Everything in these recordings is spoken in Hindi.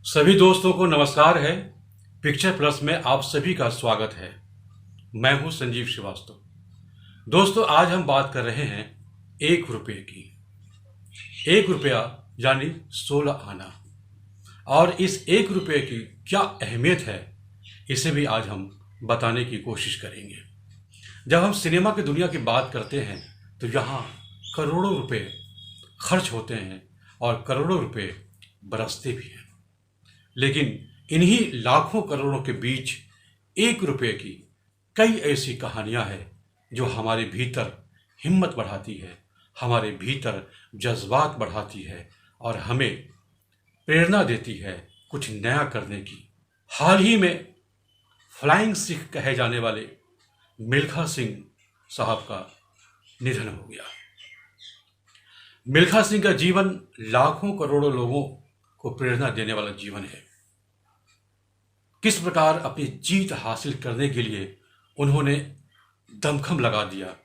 सभी दोस्तों को नमस्कार है। पिक्चर प्लस में आप सभी का स्वागत है। मैं हूं संजीव श्रीवास्तव। दोस्तों, आज हम बात कर रहे हैं 1 रुपये की। 1 रुपया यानी 16 आना। और इस 1 रुपये की क्या अहमियत है, इसे भी आज हम बताने की कोशिश करेंगे। जब हम सिनेमा की दुनिया की बात करते हैं तो यहाँ करोड़ों रुपए खर्च होते हैं और करोड़ों रुपए बरसते भी हैं। लेकिन इन्हीं लाखों करोड़ों के बीच 1 रुपये की कई ऐसी कहानियां हैं जो हमारे भीतर हिम्मत बढ़ाती है, हमारे भीतर जज्बात बढ़ाती है और हमें प्रेरणा देती है कुछ नया करने की। हाल ही में फ्लाइंग सिख कहे जाने वाले मिल्खा सिंह साहब का निधन हो गया। मिल्खा सिंह का जीवन लाखों करोड़ों लोगों को प्रेरणा देने वाला जीवन है। किस प्रकार अपनी जीत हासिल करने के लिए उन्होंने दमखम लगा दिया,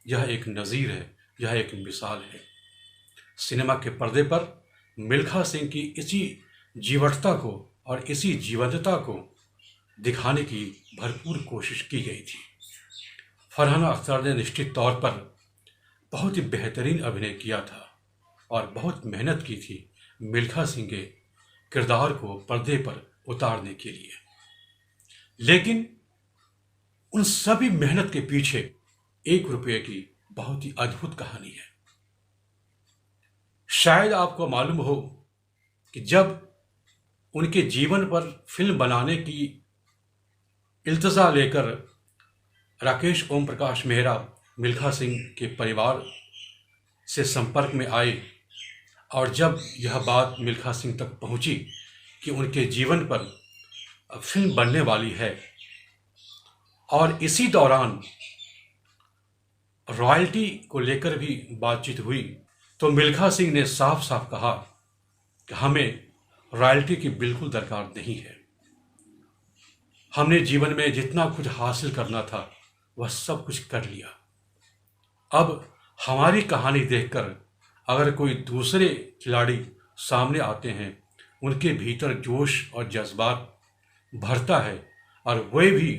यह एक नज़ीर है, यह एक मिसाल है। सिनेमा के पर्दे पर मिल्खा सिंह की इसी जीवटता को और इसी जीवंतता को दिखाने की भरपूर कोशिश की गई थी। फरहाना अख्तर ने निश्चित तौर पर बहुत ही बेहतरीन अभिनय किया था और बहुत मेहनत की थी मिल्खा सिंह के किरदार को पर्दे पर उतारने के लिए। लेकिन उन सभी मेहनत के पीछे 1 रुपये की बहुत ही अद्भुत कहानी है। शायद आपको मालूम हो कि जब उनके जीवन पर फिल्म बनाने की इल्तजा लेकर राकेश ओम प्रकाश मेहरा मिल्खा सिंह के परिवार से संपर्क में आए और जब यह बात मिल्खा सिंह तक पहुंची कि उनके जीवन पर फिल्म बनने वाली है और इसी दौरान रॉयल्टी को लेकर भी बातचीत हुई, तो मिल्खा सिंह ने साफ साफ कहा कि हमें रॉयल्टी की बिल्कुल दरकार नहीं है। हमने जीवन में जितना कुछ हासिल करना था वह सब कुछ कर लिया। अब हमारी कहानी देखकर अगर कोई दूसरे खिलाड़ी सामने आते हैं, उनके भीतर जोश और जज्बात भरता है और वे भी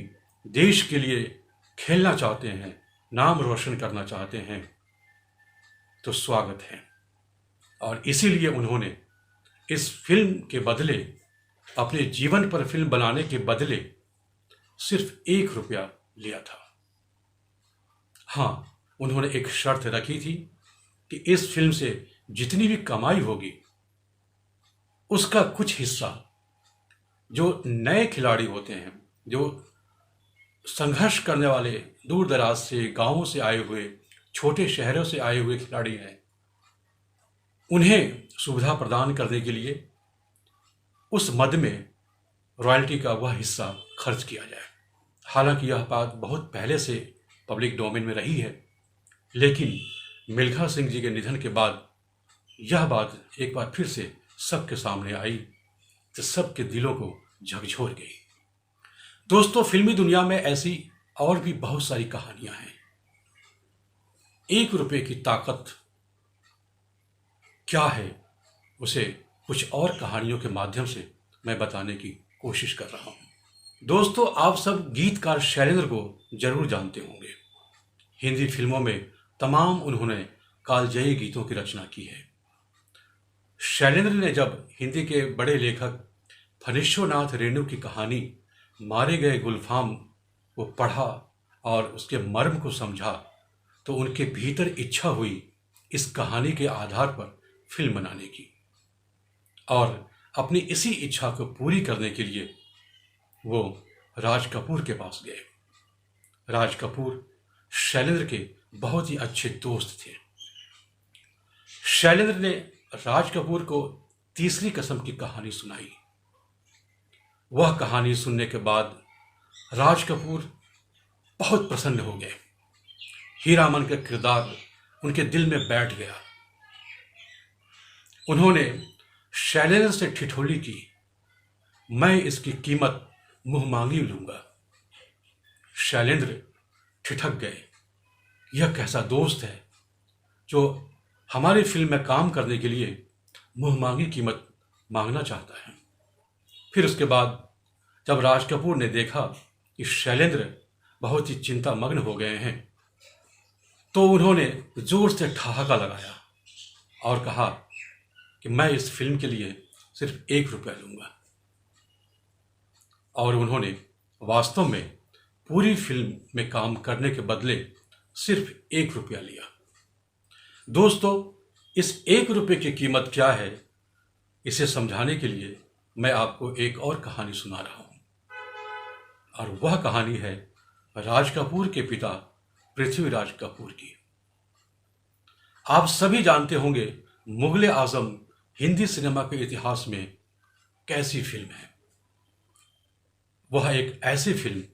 देश के लिए खेलना चाहते हैं, नाम रोशन करना चाहते हैं, तो स्वागत है। और इसीलिए उन्होंने इस फिल्म के बदले, अपने जीवन पर फिल्म बनाने के बदले सिर्फ 1 रुपया लिया था। हाँ, उन्होंने एक शर्त रखी थी कि इस फिल्म से जितनी भी कमाई होगी उसका कुछ हिस्सा जो नए खिलाड़ी होते हैं, जो संघर्ष करने वाले दूर दराज से, गांवों से आए हुए, छोटे शहरों से आए हुए खिलाड़ी हैं, उन्हें सुविधा प्रदान करने के लिए उस मद में रॉयल्टी का वह हिस्सा खर्च किया जाए। हालांकि यह बात बहुत पहले से पब्लिक डोमेन में रही है, लेकिन मिल्खा सिंह जी के निधन के बाद यह बात एक बार फिर से सबके सामने आई तो सबके दिलों को झकझोर गई। दोस्तों, फिल्मी दुनिया में ऐसी और भी बहुत सारी कहानियां हैं। 1 रुपये की ताकत क्या है, उसे कुछ और कहानियों के माध्यम से मैं बताने की कोशिश कर रहा हूं। दोस्तों, आप सब गीतकार शैलेंद्र को जरूर जानते होंगे। हिंदी फिल्मों में तमाम उन्होंने कालजयी गीतों की रचना की है। शैलेंद्र ने जब हिंदी के बड़े लेखक फणीश्वरनाथ रेणु की कहानी मारे गए गुलफाम को पढ़ा और उसके मर्म को समझा, तो उनके भीतर इच्छा हुई इस कहानी के आधार पर फिल्म बनाने की। और अपनी इसी इच्छा को पूरी करने के लिए वो राज कपूर के पास गए। राज कपूर शैलेंद्र के बहुत ही अच्छे दोस्त थे। शैलेंद्र ने राज कपूर को तीसरी कसम की कहानी सुनाई। वह कहानी सुनने के बाद राज कपूर बहुत प्रसन्न हो गए। हीरामन का किरदार उनके दिल में बैठ गया। उन्होंने शैलेंद्र से ठिठोली की, मैं इसकी कीमत मुंह मांगी लूंगा। शैलेंद्र ठिठक गए। यह कैसा दोस्त है जो हमारी फिल्म में काम करने के लिए मुंह मांगी कीमत मांगना चाहता है। फिर उसके बाद जब राज कपूर ने देखा कि शैलेंद्र बहुत ही चिंतामग्न हो गए हैं, तो उन्होंने जोर से ठहाका लगाया और कहा कि मैं इस फिल्म के लिए सिर्फ ₹1 लूंगा। और उन्होंने वास्तव में पूरी फिल्म में काम करने के बदले सिर्फ ₹1 लिया। दोस्तों, इस ₹1 की कीमत क्या है, इसे समझाने के लिए मैं आपको एक और कहानी सुना रहा हूं। और वह कहानी है राज कपूर के पिता पृथ्वीराज कपूर की। आप सभी जानते होंगे मुगले आजम हिंदी सिनेमा के इतिहास में कैसी फिल्म है। वह एक ऐसी फिल्म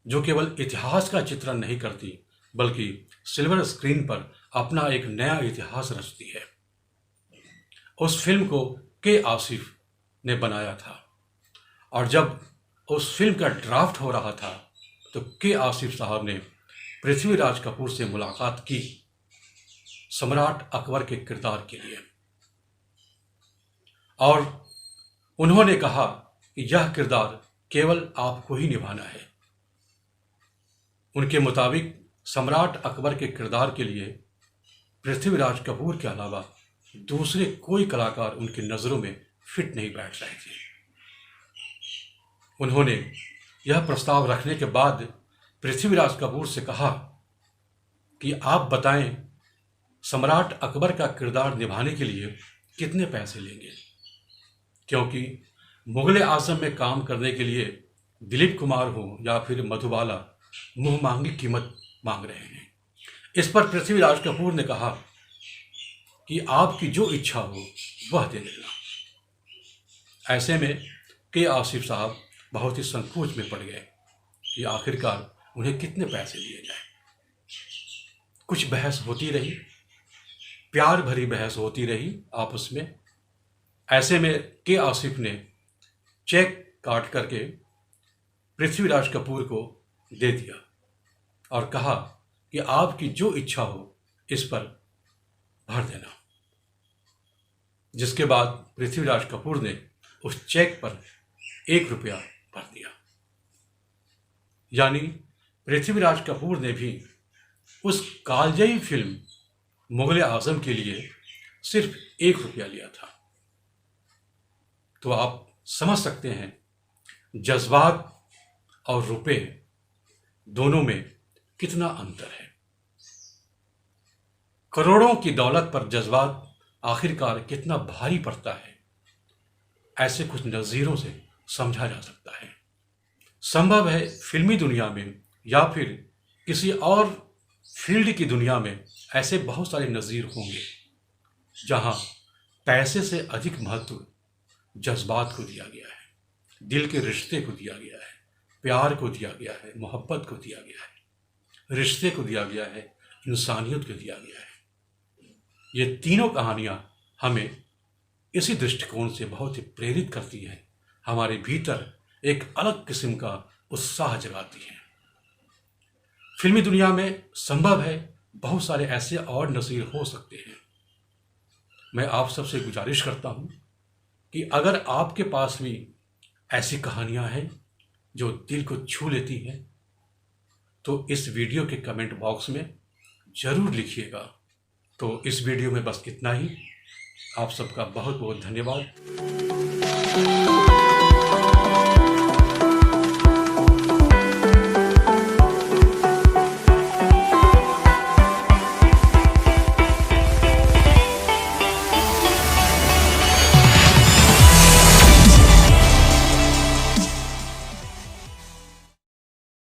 जो केवल इतिहास का चित्रण नहीं करती, बल्कि सिल्वर स्क्रीन पर अपना एक नया इतिहास रचती है। उस फिल्म को के आसिफ ने बनाया था, और जब उस फिल्म का ड्राफ्ट हो रहा था तो के आसिफ साहब ने पृथ्वीराज कपूर से मुलाकात की सम्राट अकबर के किरदार के लिए, और उन्होंने कहा कि यह किरदार केवल आपको ही निभाना है। उनके मुताबिक सम्राट अकबर के किरदार के लिए पृथ्वीराज कपूर के अलावा दूसरे कोई कलाकार उनकी नज़रों में फिट नहीं बैठ रहे थे। उन्होंने यह प्रस्ताव रखने के बाद पृथ्वीराज कपूर से कहा कि आप बताएं, सम्राट अकबर का किरदार निभाने के लिए कितने पैसे लेंगे, क्योंकि मुगले आजम में काम करने के लिए दिलीप कुमार हो या फिर मधुबाला मुंह मांगी कीमत मांग रहे हैं। इस पर पृथ्वीराज कपूर ने कहा कि आपकी जो इच्छा हो वह दे देना। ऐसे में के आसिफ साहब बहुत ही संकोच में पड़ गए कि आखिरकार उन्हें कितने पैसे दिए जाए। कुछ बहस होती रही, प्यार भरी बहस होती रही आपस में। ऐसे में के आसिफ ने चेक काट करके पृथ्वीराज कपूर को दे दिया और कहा कि आपकी जो इच्छा हो इस पर भर देना। जिसके बाद पृथ्वीराज कपूर ने उस चेक पर ₹1 भर दिया। यानी पृथ्वीराज कपूर ने भी उस कालजयी फिल्म मुगले आजम के लिए सिर्फ ₹1 लिया था। तो आप समझ सकते हैं जज्बात और रुपए दोनों में कितना अंतर है। करोड़ों की दौलत पर जज्बात आखिरकार कितना भारी पड़ता है, ऐसे कुछ नज़ीरों से समझा जा सकता है। संभव है फिल्मी दुनिया में या फिर किसी और फील्ड की दुनिया में ऐसे बहुत सारे नज़ीर होंगे जहां पैसे से अधिक महत्व जज्बात को दिया गया है, दिल के रिश्ते को दिया गया है, प्यार को दिया गया है, मोहब्बत को दिया गया है, रिश्ते को दिया गया है, इंसानियत को दिया गया है। ये तीनों कहानियां हमें इसी दृष्टिकोण से बहुत ही प्रेरित करती हैं, हमारे भीतर एक अलग किस्म का उत्साह जगाती हैं। फिल्मी दुनिया में संभव है बहुत सारे ऐसे और नज़ीर हो सकते हैं। मैं आप सबसे गुजारिश करता हूं कि अगर आपके पास भी ऐसी कहानियां हैं जो दिल को छू लेती हैं, तो इस वीडियो के कमेंट बॉक्स में ज़रूर लिखिएगा। तो इस वीडियो में बस इतना ही। आप सबका बहुत बहुत धन्यवाद।